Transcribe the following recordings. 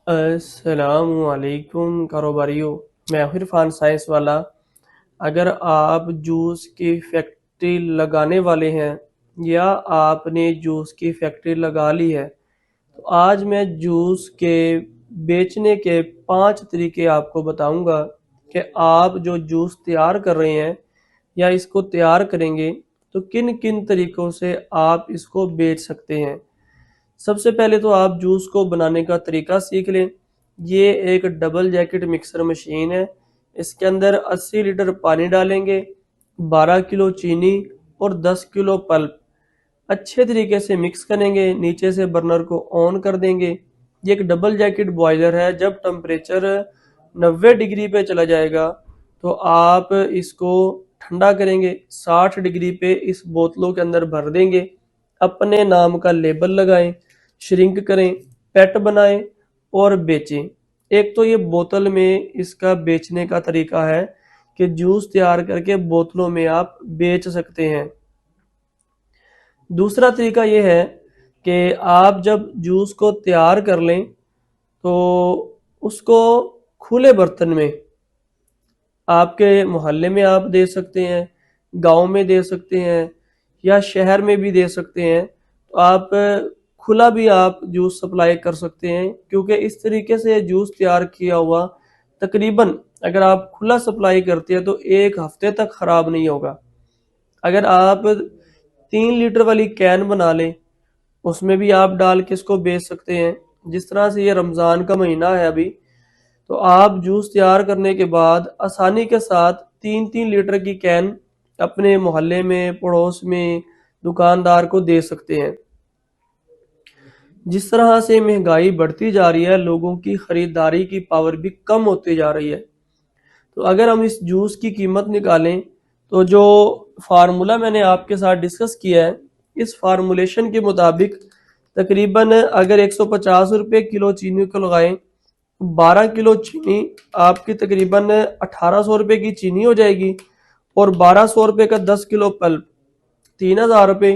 السلام علیکم کاروباریوں، میں ہوں عرفان سائنس والا۔ اگر آپ جوس کی فیکٹری لگانے والے ہیں یا آپ نے جوس کی فیکٹری لگا لی ہے تو آج میں جوس کے بیچنے کے 5 طریقے آپ کو بتاؤں گا کہ آپ جو جوس تیار کر رہے ہیں یا اس کو تیار کریں گے تو کن کن طریقوں سے آپ اس کو بیچ سکتے ہیں۔ سب سے پہلے تو آپ جوس کو بنانے کا طریقہ سیکھ لیں۔ یہ ایک ڈبل جیکٹ مکسر مشین ہے۔ اس کے اندر 80 لیٹر پانی ڈالیں گے، 12 کلو چینی اور 10 کلو پلپ اچھے طریقے سے مکس کریں گے، نیچے سے برنر کو آن کر دیں گے۔ یہ ایک ڈبل جیکٹ بوائلر ہے، جب ٹمپریچر 90 ڈگری پہ چلا جائے گا تو آپ اس کو ٹھنڈا کریں گے، 60 ڈگری پہ اس بوتلوں کے اندر بھر دیں گے، اپنے نام کا لیبل لگائیں، شرنک کریں، پیٹ بنائیں اور بیچیں۔ ایک تو یہ بوتل میں اس کا بیچنے کا طریقہ ہے کہ جوس تیار کر کے بوتلوں میں آپ بیچ سکتے ہیں۔ دوسرا طریقہ یہ ہے کہ آپ جب جوس کو تیار کر لیں تو اس کو کھلے برتن میں، آپ کے محلے میں آپ دے سکتے ہیں، گاؤں میں دے سکتے ہیں یا شہر میں بھی دے سکتے ہیں، تو آپ کھلا بھی آپ جوس سپلائی کر سکتے ہیں، کیونکہ اس طریقے سے جوس تیار کیا ہوا تقریباً اگر آپ کھلا سپلائی کرتے ہیں تو 1 ہفتے تک خراب نہیں ہوگا۔ اگر آپ 3 لیٹر والی کین بنا لیں، اس میں بھی آپ ڈال کے اس کو بیچ سکتے ہیں۔ جس طرح سے یہ رمضان کا مہینہ ہے ابھی، تو آپ جوس تیار کرنے کے بعد آسانی کے ساتھ 3 لیٹر کی کین اپنے محلے میں، پڑوس میں، دکاندار کو دے سکتے ہیں۔ جس طرح سے مہنگائی بڑھتی جا رہی ہے، لوگوں کی خریداری کی پاور بھی کم ہوتی جا رہی ہے، تو اگر ہم اس جوس کی قیمت نکالیں تو جو فارمولا میں نے آپ کے ساتھ ڈسکس کیا ہے، اس فارمولیشن کے مطابق تقریباً اگر 150 روپے کلو چینی کو لگائیں، 12 کلو چینی آپ کی تقریباً 1800 روپے کی چینی ہو جائے گی، اور 1200 روپے کا 10 کلو پلپ 3000 روپے،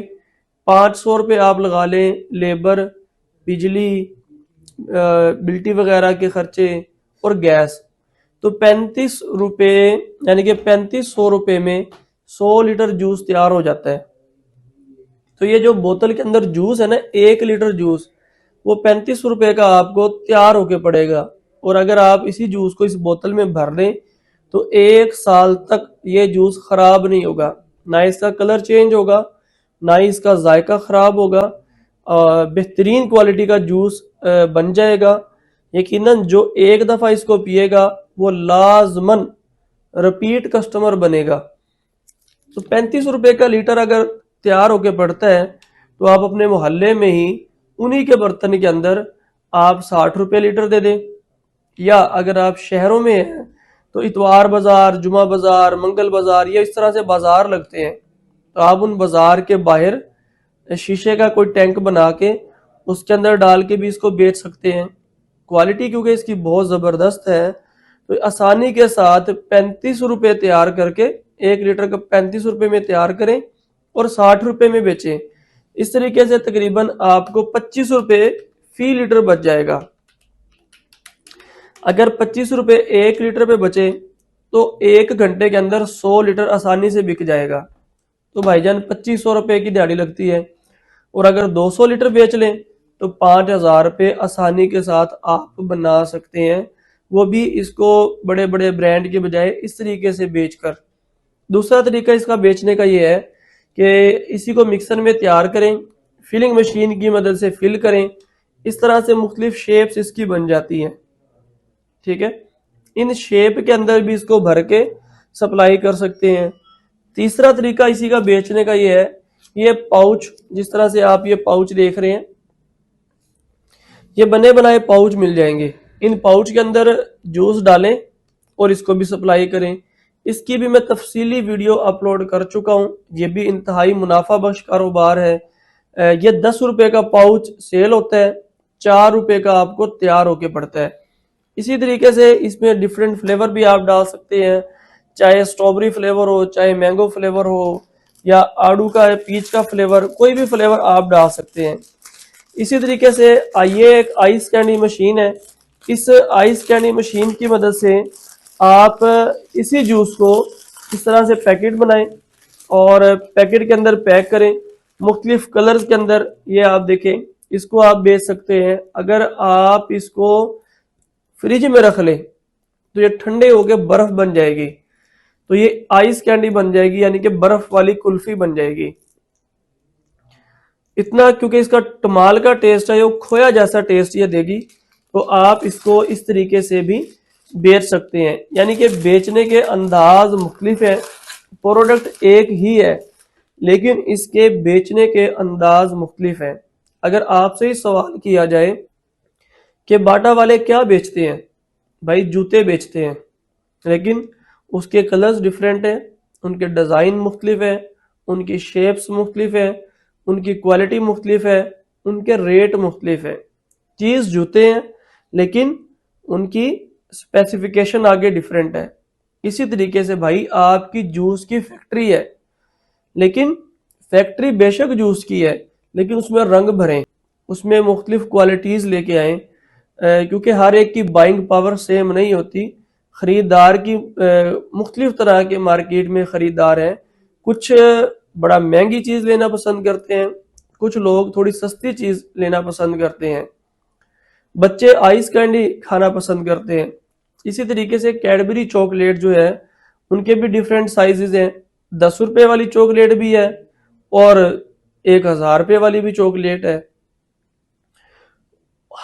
500 روپے آپ لگا لیں لیبر، بجلی، بلٹی وغیرہ کے خرچے اور گیس، تو 35 روپے، یعنی کہ 3500 روپے میں 100 لیٹر جوس تیار ہو جاتا ہے۔ تو یہ جو بوتل کے اندر جوس ہے نا، 1 لیٹر جوس، وہ 35 روپے کا آپ کو تیار ہو کے پڑے گا، اور اگر آپ اسی جوس کو اس بوتل میں بھر لیں تو 1 سال تک یہ جوس خراب نہیں ہوگا، نہ اس کا کلر چینج ہوگا، نہ ہی اس کا ذائقہ خراب ہوگا، بہترین کوالٹی کا جوس بن جائے گا۔ یقیناً جو ایک دفعہ اس کو پیے گا وہ لازماً رپیٹ کسٹمر بنے گا۔ تو 35 روپے کا لیٹر اگر تیار ہو کے پڑتا ہے تو آپ اپنے محلے میں ہی انہی کے برتن کے اندر آپ 60 روپے لیٹر دے دیں، یا اگر آپ شہروں میں ہیں تو اتوار بازار، جمعہ بازار، منگل بازار، یہ اس طرح سے بازار لگتے ہیں، تو آپ ان بازار کے باہر شیشے کا کوئی ٹینک بنا کے اس کے اندر ڈال کے بھی اس کو بیچ سکتے ہیں۔ کوالٹی کیونکہ اس کی بہت زبردست ہے، تو آسانی کے ساتھ 35 روپے تیار کر کے 1 لیٹر کا 35 روپے میں تیار کریں اور 60 روپے میں بیچیں۔ اس طریقے سے تقریباً آپ کو 25 روپے فی لیٹر بچ جائے گا۔ اگر 25 روپے 1 لیٹر پہ بچے تو 1 گھنٹے کے اندر 100 لیٹر آسانی سے بک جائے گا، تو بھائی جان 2500 روپے کی دیہڑی لگتی ہے، اور اگر 200 لیٹر بیچ لیں تو 5000 روپے آسانی کے ساتھ آپ بنا سکتے ہیں، وہ بھی اس کو بڑے بڑے برانڈ کے بجائے اس طریقے سے بیچ کر۔ دوسرا طریقہ اس کا بیچنے کا یہ ہے کہ اسی کو مکسر میں تیار کریں، فلنگ مشین کی مدد سے فل کریں، اس طرح سے مختلف شیپس اس کی بن جاتی ہیں، ٹھیک ہے، ان شیپ کے اندر بھی اس کو بھر کے سپلائی کر سکتے ہیں۔ تیسرا طریقہ اسی کا بیچنے کا یہ ہے، یہ پاؤچ، جس طرح سے آپ یہ پاؤچ دیکھ رہے ہیں، یہ بنے بنائے پاؤچ مل جائیں گے، ان پاؤچ کے اندر جوس ڈالیں اور اس کو بھی سپلائی کریں۔ اس کی بھی میں تفصیلی ویڈیو اپلوڈ کر چکا ہوں، یہ بھی انتہائی منافع بخش کاروبار ہے۔ یہ 10 روپے کا پاؤچ سیل ہوتا ہے، 4 روپے کا آپ کو تیار ہو کے پڑتا ہے۔ اسی طریقے سے اس میں ڈیفرنٹ فلیور بھی آپ ڈال سکتے ہیں، چاہے سٹرابری فلیور ہو، چاہے مینگو فلیور ہو، یا آڑو کا پیچ کا فلیور، کوئی بھی فلیور آپ ڈال سکتے ہیں۔ اسی طریقے سے یہ ایک آئس کینڈی مشین ہے، اس آئس کینڈی مشین کی مدد سے آپ اسی جوس کو اس طرح سے پیکٹ بنائیں اور پیکٹ کے اندر پیک کریں مختلف کلرز کے اندر. یہ آپ دیکھیں اس کو آپ بیچ سکتے ہیں. اگر آپ اس کو فریج میں رکھ لیں تو یہ ٹھنڈے ہو کے برف بن جائے گی, تو یہ آئس کینڈی بن جائے گی, یعنی کہ برف والی کلفی بن جائے گی. اتنا کیونکہ اس کا ٹمال کا ٹیسٹ ہے, وہ کھویا جیسا ٹیسٹ یہ دے گی. تو آپ اس کو اس طریقے سے بھی بیچ سکتے ہیں, یعنی کہ بیچنے کے انداز مختلف ہیں. پروڈکٹ ایک ہی ہے لیکن اس کے بیچنے کے انداز مختلف ہیں. اگر آپ سے ہی سوال کیا جائے کہ باٹا والے کیا بیچتے ہیں, بھائی جوتے بیچتے ہیں, لیکن اس کے کلرز ڈیفرنٹ ہیں, ان کے ڈیزائن مختلف ہیں, ان کی شیپس مختلف ہیں, ان کی کوالٹی مختلف ہے, ان کے ریٹ مختلف ہے. چیز جوتے ہیں لیکن ان کی اسپیسیفیکیشن آگے ڈیفرنٹ ہے. اسی طریقے سے بھائی آپ کی جوس کی فیکٹری ہے, لیکن فیکٹری بے شک جوس کی ہے لیکن اس میں رنگ بھریں, اس میں مختلف کوالٹیز لے کے آئیں, کیونکہ ہر ایک کی بائنگ پاور سیم نہیں ہوتی. خریدار کی مختلف طرح کے مارکیٹ میں خریدار ہیں, کچھ بڑا مہنگی چیز لینا پسند کرتے ہیں, کچھ لوگ تھوڑی سستی چیز لینا پسند کرتے ہیں, بچے آئس کینڈی کھانا پسند کرتے ہیں. اسی طریقے سے کیڈبری چاکلیٹ جو ہے ان کے بھی ڈیفرنٹ سائزز ہیں. 10 روپے والی چاکلیٹ بھی ہے اور 1000 روپے والی بھی چاکلیٹ ہے.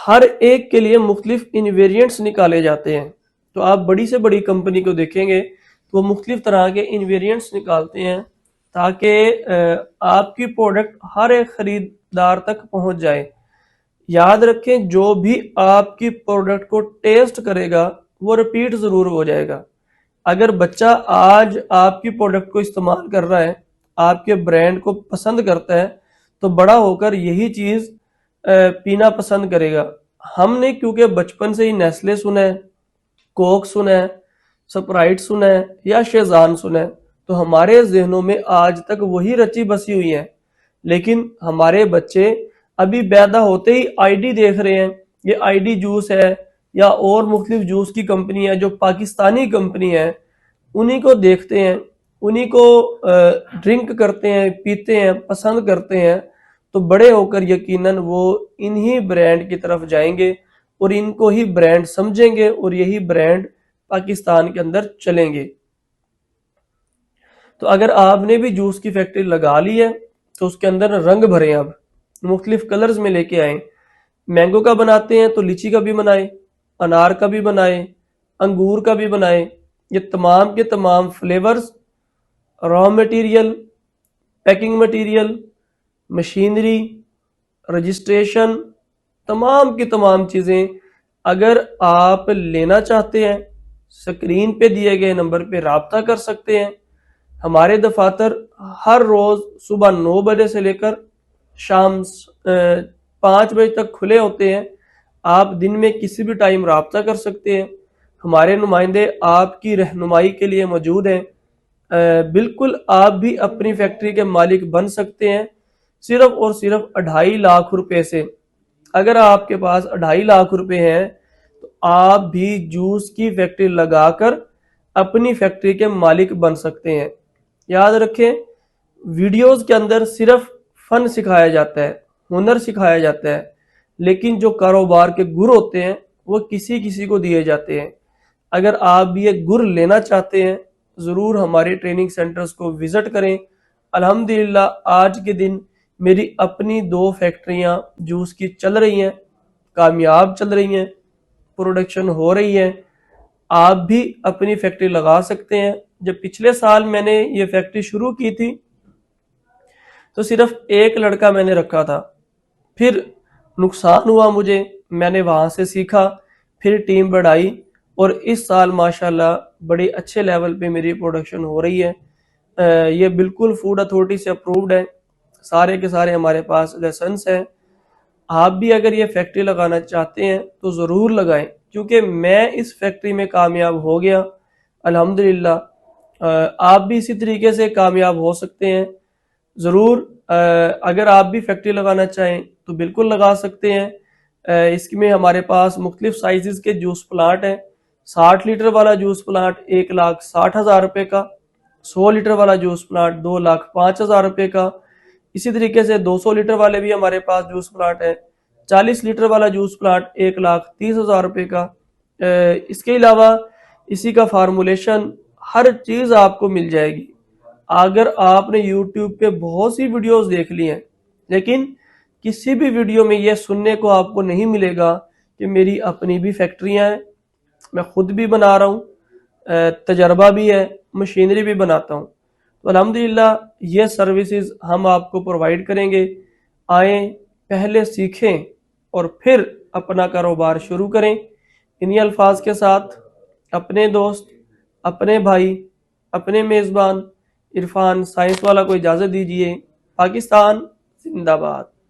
ہر ایک کے لیے مختلف انویرینٹس نکالے جاتے ہیں. تو آپ بڑی سے بڑی کمپنی کو دیکھیں گے تو وہ مختلف طرح کے انویرینٹس نکالتے ہیں تاکہ آپ کی پروڈکٹ ہر ایک خریدار تک پہنچ جائے. یاد رکھیں جو بھی آپ کی پروڈکٹ کو ٹیسٹ کرے گا وہ ریپیٹ ضرور ہو جائے گا. اگر بچہ آج آپ کی پروڈکٹ کو استعمال کر رہا ہے, آپ کے برانڈ کو پسند کرتا ہے, تو بڑا ہو کر یہی چیز پینا پسند کرے گا. ہم نے کیونکہ بچپن سے ہی نیسلے سنا ہے, کوک سنا ہے, سپرائٹ سنا ہے یا شیزان سنا ہے, تو ہمارے ذہنوں میں آج تک وہی رچی بسی ہوئی ہیں. لیکن ہمارے بچے ابھی پیدا ہوتے ہی آئی ڈی دیکھ رہے ہیں, یہ آئی ڈی جوس ہے یا اور مختلف جوس کی کمپنی ہے جو پاکستانی کمپنی ہے, انہی کو دیکھتے ہیں, انہی کو ڈرنک کرتے ہیں, پیتے ہیں, پسند کرتے ہیں. تو بڑے ہو کر یقیناً وہ انہی برانڈ کی طرف جائیں گے اور ان کو ہی برانڈ سمجھیں گے اور یہی برانڈ پاکستان کے اندر چلیں گے. تو اگر آپ نے بھی جوس کی فیکٹری لگا لی ہے تو اس کے اندر رنگ بھریں, اب مختلف کلرز میں لے کے آئیں. مینگو کا بناتے ہیں تو لیچی کا بھی بنائیں, انار کا بھی بنائیں, انگور کا بھی بنائیں. یہ تمام کے تمام flavours, raw material, packing material, machinery, registration, تمام کی تمام چیزیں اگر آپ لینا چاہتے ہیں سکرین پہ دیے گئے نمبر پہ رابطہ کر سکتے ہیں. ہمارے دفاتر ہر روز صبح 9 بجے سے لے کر شام 5 بجے تک کھلے ہوتے ہیں. آپ دن میں کسی بھی ٹائم رابطہ کر سکتے ہیں. ہمارے نمائندے آپ کی رہنمائی کے لیے موجود ہیں. بالکل آپ بھی اپنی فیکٹری کے مالک بن سکتے ہیں صرف اور صرف 2.5 لاکھ روپے سے. اگر آپ کے پاس 2.5 لاکھ روپے ہیں تو آپ بھی جوس کی فیکٹری لگا کر اپنی فیکٹری کے مالک بن سکتے ہیں. یاد رکھیں ویڈیوز کے اندر صرف فن سکھایا جاتا ہے, ہنر سکھایا جاتا ہے, لیکن جو کاروبار کے گر ہوتے ہیں وہ کسی کسی کو دیے جاتے ہیں. اگر آپ بھی یہ گر لینا چاہتے ہیں ضرور ہمارے ٹریننگ سینٹرز کو وزٹ کریں. الحمدللہ آج کے دن میری اپنی 2 فیکٹریاں جوس کی چل رہی ہیں, کامیاب چل رہی ہیں, پروڈکشن ہو رہی ہے. آپ بھی اپنی فیکٹری لگا سکتے ہیں. جب پچھلے سال میں نے یہ فیکٹری شروع کی تھی تو صرف 1 لڑکا میں نے رکھا تھا, پھر نقصان ہوا مجھے, میں نے وہاں سے سیکھا, پھر ٹیم بڑھائی اور اس سال ماشاءاللہ بڑی اچھے لیول پہ میری پروڈکشن ہو رہی ہے. یہ بالکل فوڈ اتھارٹی سے اپرووڈ ہے, سارے کے سارے ہمارے پاس لائسنس ہیں. آپ بھی اگر یہ فیکٹری لگانا چاہتے ہیں تو ضرور لگائیں, کیونکہ میں اس فیکٹری میں کامیاب ہو گیا الحمدللہ. آپ بھی اسی طریقے سے کامیاب ہو سکتے ہیں. ضرور اگر آپ بھی فیکٹری لگانا چاہیں تو بالکل لگا سکتے ہیں. اس میں ہمارے پاس مختلف سائزز کے جوس پلانٹ ہیں. 60 لیٹر والا جوس پلانٹ 1,60,000 روپے کا، 100 لیٹر والا جوس پلانٹ 2,05,000 روپے کا. اسی طریقے سے 200 لیٹر والے بھی ہمارے پاس جوس پلانٹ ہیں. 40 لیٹر والا جوس پلانٹ 1,30,000 روپے کا. اس کے علاوہ اسی کا فارمولیشن ہر چیز آپ کو مل جائے گی. اگر آپ نے یوٹیوب پہ بہت سی ویڈیوز دیکھ لی ہیں لیکن کسی بھی ویڈیو میں یہ سننے کو آپ کو نہیں ملے گا کہ میری اپنی بھی فیکٹریاں ہیں، میں خود بھی بنا رہا ہوں، تجربہ بھی ہے، مشینری بھی بناتا ہوں، تو الحمدللہ یہ سروسز ہم آپ کو پرووائڈ کریں گے. آئیں، پہلے سیکھیں اور پھر اپنا کاروبار شروع کریں. انہی الفاظ کے ساتھ اپنے دوست، اپنے بھائی، اپنے میزبان عرفان سائنس والا کو اجازت دیجیے. پاکستان زندہ باد.